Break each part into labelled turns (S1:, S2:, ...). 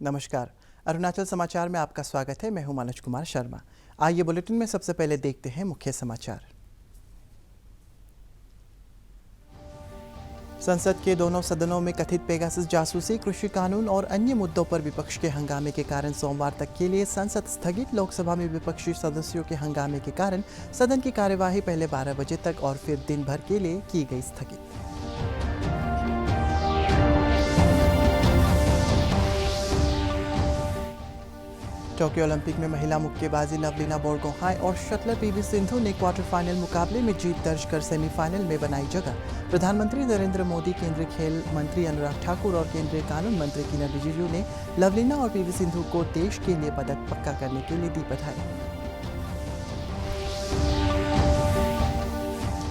S1: नमस्कार। अरुणाचल समाचार में आपका स्वागत है। मैं हूं मनोज कुमार शर्मा। आइए बुलेटिन में सबसे पहले देखते हैं मुख्य समाचार। संसद के दोनों सदनों में कथित पेगासस जासूसी, कृषि कानून और अन्य मुद्दों पर विपक्ष के हंगामे के कारण सोमवार तक के लिए संसद स्थगित। लोकसभा में विपक्षी सदस्यों के हंगामे के कारण सदन की कार्यवाही पहले 12 बजे तक और फिर दिन भर के लिए की गई स्थगित। टोक्यो ओलंपिक में महिला मुक्केबाजी लवलीना बोरगोहाई और शटलर पीवी सिंधु ने क्वार्टर फाइनल मुकाबले में जीत दर्ज कर सेमीफाइनल में बनाई जगह। प्रधानमंत्री नरेंद्र मोदी, केंद्रीय खेल मंत्री अनुराग ठाकुर और केंद्रीय कानून मंत्री किरण रिजिजू ने लवलीना और पीवी सिंधु को देश के लिए पदक पक्का करने के लिए दी बधाई।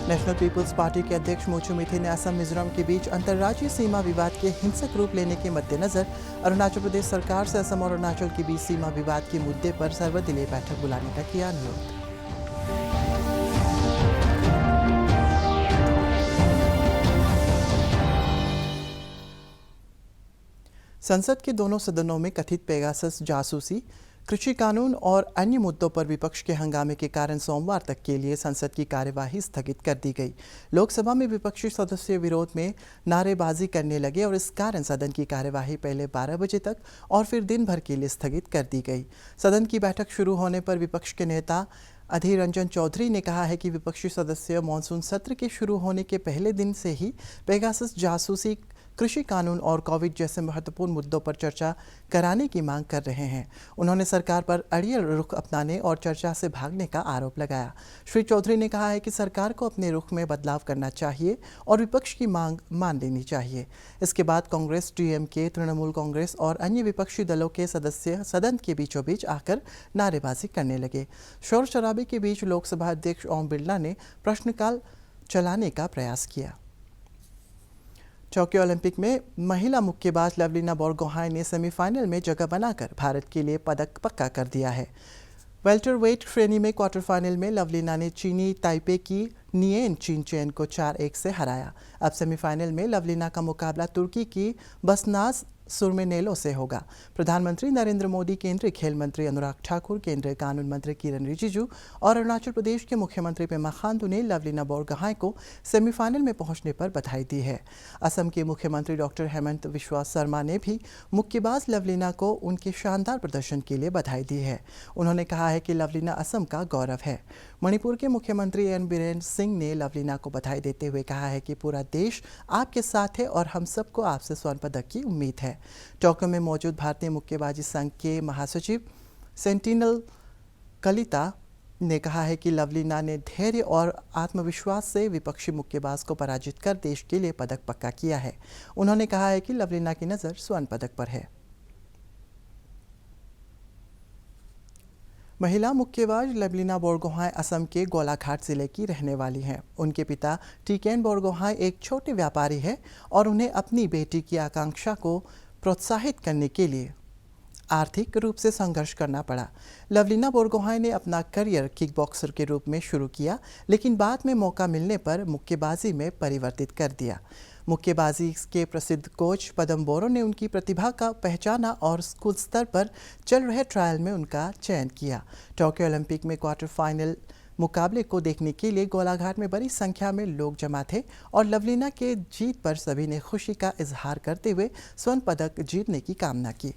S1: नेशनल पीपल्स पार्टी के अध्यक्ष मोचू मिथी ने असम मिजोरम के बीच अंतर्राज्यीय सीमा विवाद के हिंसक रूप लेने के मद्देनजर अरुणाचल प्रदेश सरकार से असम और अरुणाचल के बीच सीमा विवाद के मुद्दे पर सर्वदलीय बैठक बुलाने का किया अनुरोध। संसद के दोनों सदनों में कथित पेगासस जासूसी, कृषि कानून और अन्य मुद्दों पर विपक्ष के हंगामे के कारण सोमवार तक के लिए संसद की कार्यवाही स्थगित कर दी गई। लोकसभा में विपक्षी सदस्य विरोध में नारेबाजी करने लगे और इस कारण सदन की कार्यवाही पहले 12 बजे तक और फिर दिन भर के लिए स्थगित कर दी गई। सदन की बैठक शुरू होने पर विपक्ष के नेता अधीर रंजन चौधरी ने कहा है कि विपक्षी सदस्य मानसून सत्र के शुरू होने के पहले दिन से ही पेगासस जासूसी, कृषि कानून और कोविड जैसे महत्वपूर्ण मुद्दों पर चर्चा कराने की मांग कर रहे हैं। उन्होंने सरकार पर अड़ियल रुख अपनाने और चर्चा से भागने का आरोप लगाया। श्री चौधरी ने कहा है कि सरकार को अपने रुख में बदलाव करना चाहिए और विपक्ष की मांग मान लेनी चाहिए। इसके बाद कांग्रेस, डीएमके, तृणमूल कांग्रेस और अन्य विपक्षी दलों के सदस्य सदन के बीचों बीच आकर नारेबाजी करने लगे। शोर शराबे के बीच लोकसभा अध्यक्ष ओम बिरला ने प्रश्नकाल चलाने का प्रयास किया। टोक्यो ओलंपिक में महिला मुक्केबाज लवलीना बोरगोहाई ने सेमीफाइनल में जगह बनाकर भारत के लिए पदक पक्का कर दिया है। वेल्टरवेट श्रेणी में क्वार्टर फाइनल में लवलीना ने चीनी ताइपे की नियेन चिनचेन को 4-1 से हराया। अब सेमीफाइनल में लवलीना का मुकाबला तुर्की की बसनाज सुरमेनेलो से होगा। प्रधानमंत्री नरेंद्र मोदी, केंद्रीय खेल मंत्री अनुराग ठाकुर, केंद्रीय कानून मंत्री किरण रिजिजू और अरुणाचल प्रदेश के मुख्यमंत्री पेमा खांडू ने लवलीना बोरगोहाई को सेमीफाइनल में पहुंचने पर बधाई दी है। असम के मुख्यमंत्री डॉक्टर हेमंत बिस्वा शर्मा ने भी मुक्केबाज लवलीना को उनके शानदार प्रदर्शन के लिए बधाई दी है। उन्होंने कहा है कि लवलीना असम का गौरव है। मणिपुर के मुख्यमंत्री एन बीरेन सिंह ने लवलीना को बधाई देते हुए कहा है कि पूरा देश आपके साथ है और हम सबको आपसे स्वर्ण पदक की उम्मीद है। टोक्यो में मौजूद भारतीय मुक्केबाजी संघ के महासचिव सेंटिनल कलिता ने कहा है कि लवलीना ने धैर्य और आत्मविश्वास से विपक्षी मुक्केबाज को पराजित कर देश के लिए पदक पक्का किया है। उन्होंने कहा है कि लवलीना की नज़र स्वर्ण पदक पर है। महिला मुक्केबाज लवलीना बोरगोहाई असम के गोलाघाट जिले की रहने वाली हैं। उनके पिता टीकेन बोरगोहाई एक छोटे व्यापारी हैं और उन्हें अपनी बेटी की आकांक्षा को प्रोत्साहित करने के लिए आर्थिक रूप से संघर्ष करना पड़ा। लवलीना बोरगोहाई ने अपना करियर किकबॉक्सर के रूप में शुरू किया, लेकिन बाद में मौका मिलने पर मुक्केबाजी में परिवर्तित कर दिया। मुक्केबाजी के प्रसिद्ध कोच पदम बोरो ने उनकी प्रतिभा का पहचाना और स्कूल स्तर पर चल रहे ट्रायल में उनका चयन किया। टोक्यो ओलंपिक में क्वार्टर फाइनल मुकाबले को देखने के लिए गोलाघाट में बड़ी संख्या में लोग जमा थे और लवलीना के जीत पर सभी ने खुशी का इजहार करते हुए स्वर्ण पदक जीतने की कामना की।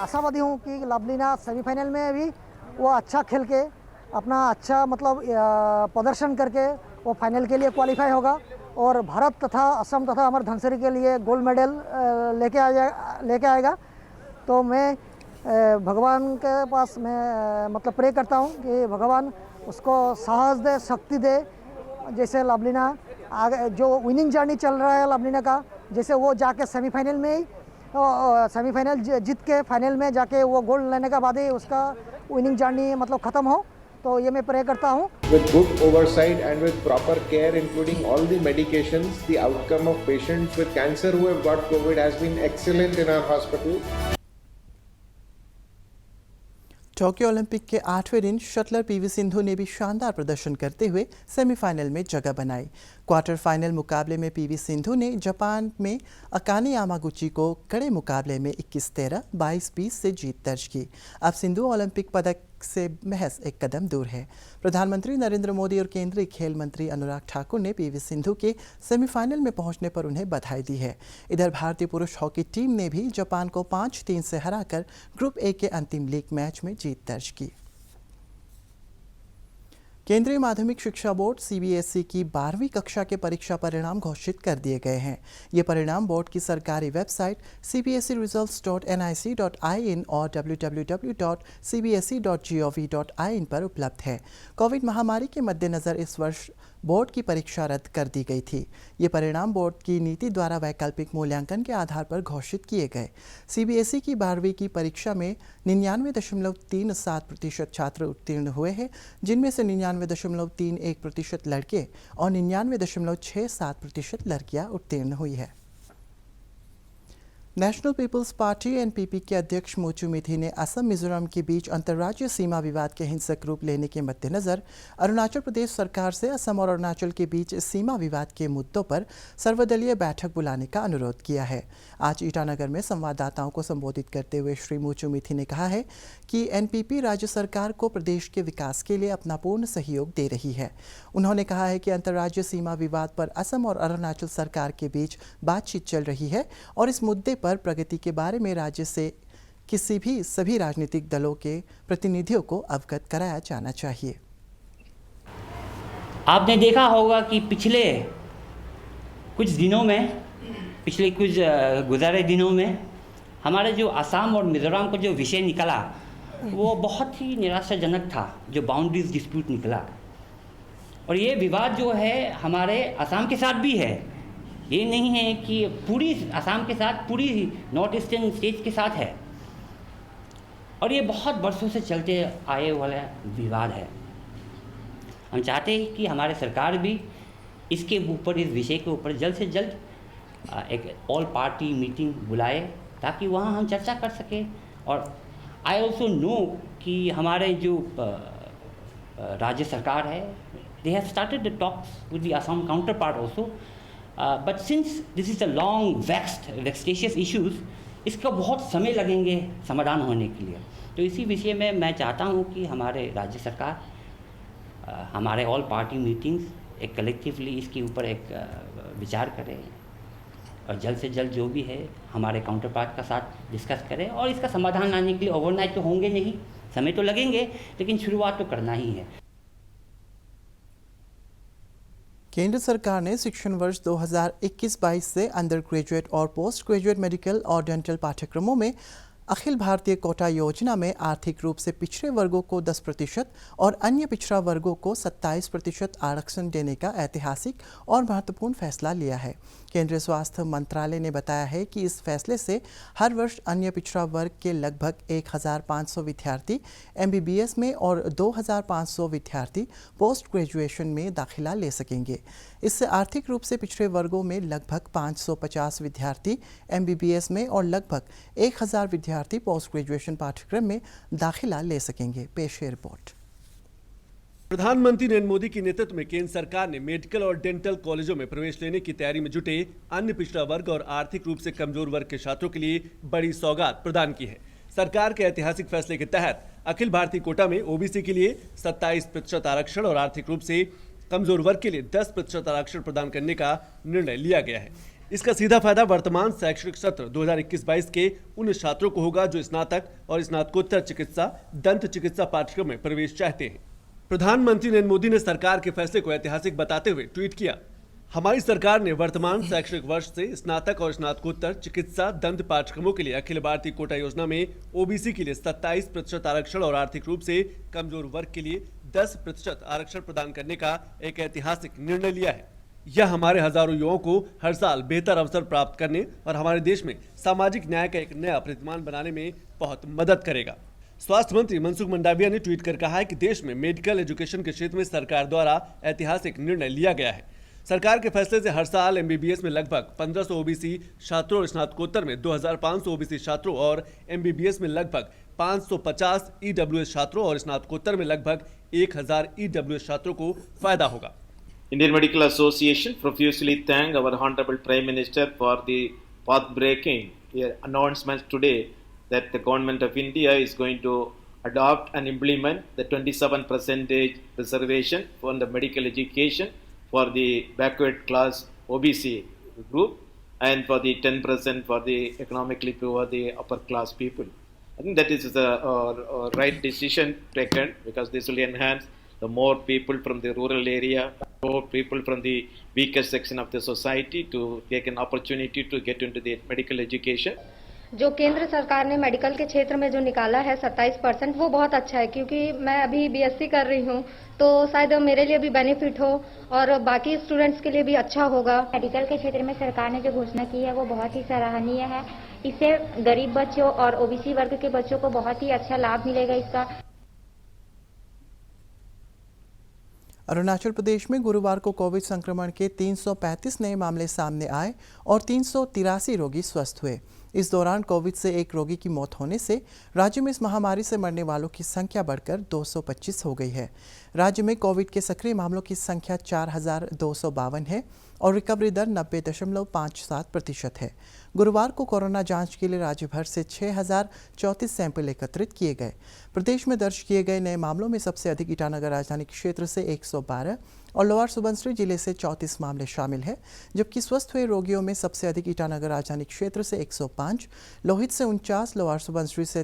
S2: आशावादी हूँ कि लवलीना सेमीफाइनल में भी वो अच्छा खेल के अपना अच्छा प्रदर्शन करके वो फाइनल के लिए क्वालिफाई होगा और भारत तथा असम तथा अमर धनसिरी के लिए गोल्ड मेडल लेके आएगा। तो मैं भगवान के पास मैं प्रे करता हूँ कि भगवान उसको साहस दे, शक्ति दे। जैसे लवलीना आगे जो विनिंग जर्नी चल रहा है लवलीना का, जैसे वो जाके सेमीफाइनल में ही सेमीफाइनल जीत के फाइनल में जाके वो गोल्ड लेने के बाद ही उसका विनिंग जर्नी ख़त्म हो। तो ये मैं प्रे करता हूँ।
S3: With good oversight and with proper care, including all the medications, the outcome of patients with cancer who have got COVID has been excellent in our hospital.
S1: Tokyo Olympic के 8वें दिन shuttler PV Sindhu ने भी शानदार प्रदर्शन करते हुए semifinal में जगह बनाई। क्वार्टर फाइनल मुकाबले में पीवी सिंधु ने जापान में अकाने यामागुची को कड़े मुकाबले में 21-13, 22-20 से जीत दर्ज की। अब सिंधु ओलंपिक पदक से महज एक कदम दूर है। प्रधानमंत्री नरेंद्र मोदी और केंद्रीय खेल मंत्री अनुराग ठाकुर ने पीवी सिंधु के सेमीफाइनल में पहुंचने पर उन्हें बधाई दी है। इधर भारतीय पुरुष हॉकी टीम ने भी जापान को 5-3 से हराकर ग्रुप ए के अंतिम लीग मैच में जीत दर्ज की। केंद्रीय माध्यमिक शिक्षा बोर्ड सीबीएसई की 12वीं कक्षा के परीक्षा परिणाम घोषित कर दिए गए हैं। ये परिणाम बोर्ड की सरकारी वेबसाइट cbseresults.nic.in और www.cbse.gov.in पर उपलब्ध है। कोविड महामारी के मद्देनज़र इस वर्ष बोर्ड की परीक्षा रद्द कर दी गई थी। ये परिणाम बोर्ड की नीति द्वारा वैकल्पिक मूल्यांकन के आधार पर घोषित किए गए। सीबीएसई की 12वीं की परीक्षा में 99.37% छात्र उत्तीर्ण हुए हैं, जिनमें से 99.31% लड़के और 99.67% लड़कियां उत्तीर्ण हुई है। नेशनल पीपल्स पार्टी एनपीपी के अध्यक्ष मोचू मिथी ने असम मिजोरम के बीच अंतर्राज्यीय सीमा विवाद के हिंसक रूप लेने के मद्देनज़र अरुणाचल प्रदेश सरकार से असम और अरुणाचल के बीच सीमा विवाद के मुद्दों पर सर्वदलीय बैठक बुलाने का अनुरोध किया है। आज ईटानगर में संवाददाताओं को संबोधित करते हुए श्री मोचू मिथी ने कहा है कि एनपीपी राज्य सरकार को प्रदेश के विकास के लिए अपना पूर्ण सहयोग दे रही है। उन्होंने कहा है कि अंतर्राज्यीय सीमा विवाद पर असम और अरुणाचल सरकार के बीच बातचीत चल रही है और इस मुद्दे पर प्रगति के बारे में राज्य से सभी राजनीतिक दलों के प्रतिनिधियों को अवगत कराया जाना चाहिए।
S4: आपने देखा होगा कि पिछले कुछ गुज़रे दिनों में हमारे जो असम और मिज़ोरम का जो विषय निकला वो बहुत ही निराशाजनक था, जो बाउंड्रीज डिस्प्यूट निकला। और ये विवाद जो है हमारे असम के साथ भी है, ये नहीं है कि पूरी असम के साथ, पूरी नॉर्थ ईस्टर्न स्टेट्स के साथ है। और ये बहुत बरसों से चलते आए वाला विवाद है। हम चाहते हैं कि हमारे सरकार भी इसके ऊपर, इस विषय के ऊपर जल्द से जल्द एक ऑल पार्टी मीटिंग बुलाए ताकि वहाँ हम चर्चा कर सकें। और आई ऑल्सो नो कि हमारे जो राज्य सरकार है, they have started the talks with the Assam counterpart also, but since this is a long vexatious issues, इसका बहुत समय लगेंगे समाधान होने के लिए। तो इसी विषय में मैं चाहता हूँ कि हमारे राज्य सरकार हमारे ऑल पार्टी मीटिंग्स एक कलेक्टिवली इसके ऊपर एक विचार करें और जल्द से जल्द जो भी है हमारे काउंटर पार्ट का साथ डिस्कस करें। और इसका समाधान लाने के लिए ओवरनाइट तो होंगे नहीं, समय तो लगेंगे, लेकिन शुरुआत तो करना ही है।
S1: केंद्र सरकार ने शिक्षण वर्ष 2021-22 से अंडर ग्रेजुएट और पोस्ट ग्रेजुएट मेडिकल और डेंटल पाठ्यक्रमों में अखिल भारतीय कोटा योजना में आर्थिक रूप से पिछड़े वर्गों को 10% और अन्य पिछड़ा वर्गों को 27% आरक्षण देने का ऐतिहासिक और महत्वपूर्ण फैसला लिया है। केंद्रीय स्वास्थ्य मंत्रालय ने बताया है कि इस फैसले से हर वर्ष अन्य पिछड़ा वर्ग के लगभग 1500 विद्यार्थी MBBS में और 2500 विद्यार्थी पोस्ट ग्रेजुएशन में दाखिला ले सकेंगे। इससे आर्थिक रूप से पिछड़े वर्गों में लगभग 550 विद्यार्थी MBBS में और लगभग 1000 विद्यार्थी पोस्ट ग्रेजुएशन पाठ्यक्रम में दाखिला ले सकेंगे। पेश है रिपोर्ट।
S5: प्रधानमंत्री नरेंद्र मोदी के नेतृत्व में केंद्र सरकार ने मेडिकल और डेंटल कॉलेजों में प्रवेश लेने की तैयारी में जुटे अन्य पिछड़ा वर्ग और आर्थिक रूप से कमजोर वर्ग के छात्रों के लिए बड़ी सौगात प्रदान की है। सरकार के ऐतिहासिक फैसले के तहत अखिल भारतीय कोटा में OBC के लिए 27% आरक्षण और आर्थिक रूप से कमजोर वर्ग के लिए 10% आरक्षण प्रदान करने का निर्णय लिया गया है। इसका सीधा फायदा वर्तमान शैक्षणिक सत्र 2021-22 के उन छात्रों को होगा जो स्नातक और स्नातकोत्तर चिकित्सा, दंत चिकित्सा पाठ्यक्रम में प्रवेश चाहते हैं। प्रधानमंत्री नरेंद्र मोदी ने सरकार के फैसले को ऐतिहासिक बताते हुए ट्वीट किया, हमारी सरकार ने वर्तमान शैक्षणिक वर्ष से स्नातक और स्नातकोत्तर चिकित्सा, दंत पाठ्यक्रमों के लिए अखिल भारतीय कोटा योजना में OBC के लिए 27% आरक्षण और आर्थिक रूप से कमजोर वर्ग के लिए 10% आरक्षण प्रदान करने का एक ऐतिहासिक निर्णय लिया है। यह हमारे हजारों युवाओं को हर साल बेहतर अवसर प्राप्त करने और हमारे देश में सामाजिक न्याय का एक नया प्रतिमान बनाने में बहुत मदद करेगा। स्वास्थ्य मंत्री मनसुख मंडाविया ने ट्वीट कर कहा है कि देश में मेडिकल एजुकेशन के क्षेत्र में सरकार द्वारा ऐतिहासिक निर्णय लिया गया है। सरकार के फैसले से हर साल एमबीबीएस में लगभग 1500 ओबीसी छात्रों और स्नातकोत्तर में 2500 ओबीसी छात्रों और एमबीबीएस में लगभग 550 ईडब्ल्यूएस छात्रों और स्नातकोत्तर में लगभग 1000 ईडब्ल्यूएस छात्रों को फायदा होगा।
S6: Indian Medical Association profusely thank our Honorable Prime Minister for the path-breaking announcement today that the Government of India is going to adopt and implement the 27% reservation for the medical education for the backward class OBC group and for the 10% for the economically poor, the upper class people. I think that is the right decision taken because this will enhance the more people from the rural area, more people from the weaker section of the society to take an opportunity to get into the medical education.
S7: जो केंद्र सरकार ने medical के क्षेत्र में जो निकाला है 27%, वो बहुत अच्छा है क्योंकि मैं अभी बीएससी कर रही हूँ, तो शायद मेरे लिए भी बेनिफिट हो और बाकी स्टूडेंट्स के लिए भी अच्छा होगा।
S8: मेडिकल के क्षेत्र में सरकार ने जो घोषणा की है वो बहुत ही सराहनीय है। इससे गरीब बच्चों और ओबीसी वर्ग के बच्चों को बहुत ही अच्छा लाभ मिलेगा इसका।
S1: अरुणाचल प्रदेश में गुरुवार को कोविड संक्रमण के 335 नए मामले सामने आए और 383 रोगी स्वस्थ हुए। इस दौरान कोविड से एक रोगी की मौत होने से राज्य में इस महामारी से मरने वालों की संख्या बढ़कर 225 हो गई है। राज्य में कोविड के सक्रिय मामलों की संख्या 4252 है और रिकवरी दर 90.57% है। गुरुवार को कोरोना जांच के लिए राज्य भर से 6034 सैंपल एकत्रित किए गए। प्रदेश में दर्ज किए गए नए मामलों में सबसे अधिक ईटानगर राजधानी क्षेत्र से 112 और लोअर सुबनसिरी जिले से 34 मामले शामिल हैं, जबकि स्वस्थ हुए रोगियों में सबसे अधिक ईटानगर राजधानी क्षेत्र से 105, लोहित से 49, लोअर सुबनसिरी से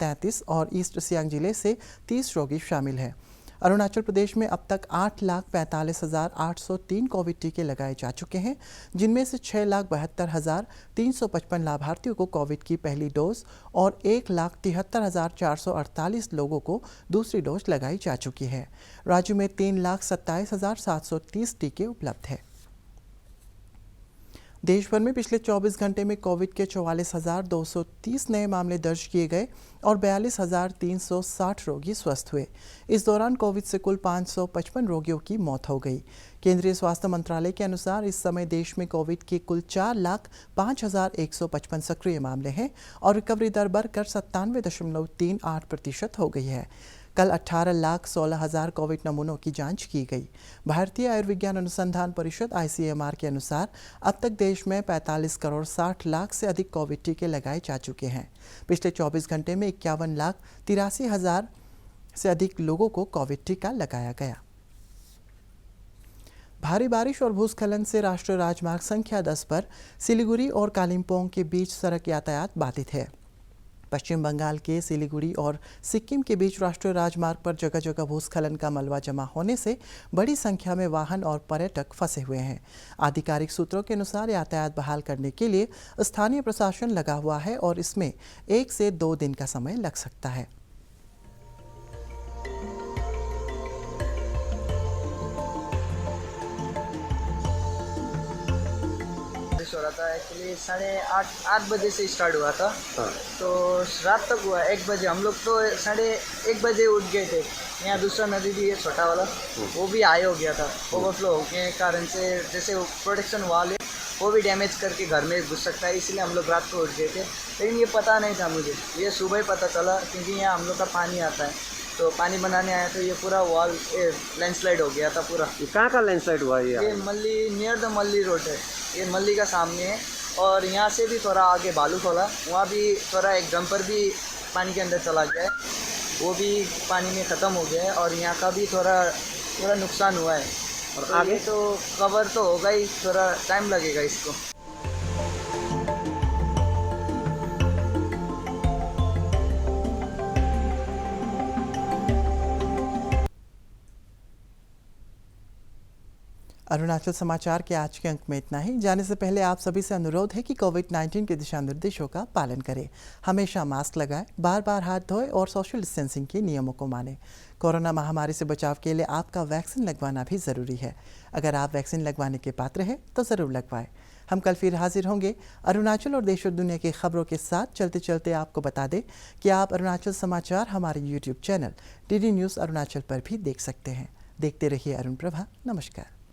S1: 33 और ईस्ट सियांग जिले से 30 रोगी शामिल हैं। अरुणाचल प्रदेश में अब तक 8,45,803 कोविड टीके लगाए जा चुके हैं, जिनमें से 6,72,355 लाभार्थियों को कोविड की पहली डोज और 1,73,448 लोगों को दूसरी डोज लगाई जा चुकी है। राज्य में 3,27,730 टीके उपलब्ध हैं। देश भर में पिछले 24 घंटे में कोविड के 44,230 नए मामले दर्ज किए गए और 42,360 रोगी स्वस्थ हुए। इस दौरान कोविड से कुल 555 रोगियों की मौत हो गई। केंद्रीय स्वास्थ्य मंत्रालय के अनुसार इस समय देश में कोविड के कुल 4,05,155 सक्रिय मामले हैं और रिकवरी दर बढ़कर 97.38% हो गई है। कल 18,16,000 कोविड नमूनों की जांच की गई। भारतीय आयुर्विज्ञान अनुसंधान परिषद ICMR के अनुसार अब तक देश में 45 करोड़ 60 लाख से अधिक कोविड टीके लगाए जा चुके हैं। पिछले 24 घंटे में 51,83,000 से अधिक लोगों को कोविड टीका लगाया गया। भारी बारिश और भूस्खलन से राष्ट्रीय राजमार्ग संख्या 10 पर सिलीगुड़ी और कालिम्पोंग के बीच सड़क यातायात बाधित है। पश्चिम बंगाल के सिलीगुड़ी और सिक्किम के बीच राष्ट्रीय राजमार्ग पर जगह जगह भूस्खलन का मलबा जमा होने से बड़ी संख्या में वाहन और पर्यटक फंसे हुए हैं। आधिकारिक सूत्रों के अनुसार यातायात बहाल करने के लिए स्थानीय प्रशासन लगा हुआ है और इसमें 1 से 2 दिन का समय लग सकता है।
S9: हो रहा था एक्चुअली 8:30 बजे से स्टार्ट हुआ था। तो रात तक हुआ 1 बजे। हम लोग तो 1:30 बजे उठ गए थे। यहाँ दूसरा नदी भी है छोटा वाला, वो भी हाई हो गया था ओवरफ्लो के कारण से। जैसे प्रोटेक्शन वाल है वो भी डैमेज करके घर में घुस सकता है, इसलिए हम लोग रात को उठ गए थे। लेकिन ये पता नहीं था मुझे, ये सुबह ही पता चला क्योंकि यहाँ हम लोग का पानी आता है। तो पानी बनाने आया तो ये पूरा वॉल लैंडस्लाइड हो गया था पूरा।
S10: कहाँ का लैंडस्लाइड हुआ है?
S9: ये मल्ली नियर द मल्ली रोड है, ये मल्ली का सामने है। और यहाँ से भी थोड़ा आगे बालू खोला, वहाँ भी थोड़ा एक डंपर भी पानी के अंदर चला गया है, वो भी पानी में ख़त्म हो गया है। और यहाँ का भी थोड़ा नुकसान हुआ है। और तो आगे तो कवर तो होगा ही, थोड़ा टाइम लगेगा इसको।
S1: अरुणाचल समाचार के आज के अंक में इतना ही। जाने से पहले आप सभी से अनुरोध है कि कोविड-19 के दिशा निर्देशों का पालन करें। हमेशा मास्क लगाएं, बार बार हाथ धोएं और सोशल डिस्टेंसिंग के नियमों को मानें। कोरोना महामारी से बचाव के लिए आपका वैक्सीन लगवाना भी ज़रूरी है। अगर आप वैक्सीन लगवाने के पात्र हैं तो ज़रूर लगवाएं। हम कल फिर हाजिर होंगे अरुणाचल और देश और दुनिया की खबरों के साथ। चलते चलते आपको बता दें कि आप अरुणाचल समाचार हमारे YouTube channel DD news Arunachal पर भी देख सकते हैं। देखते रहिए अरुण प्रभा। नमस्कार।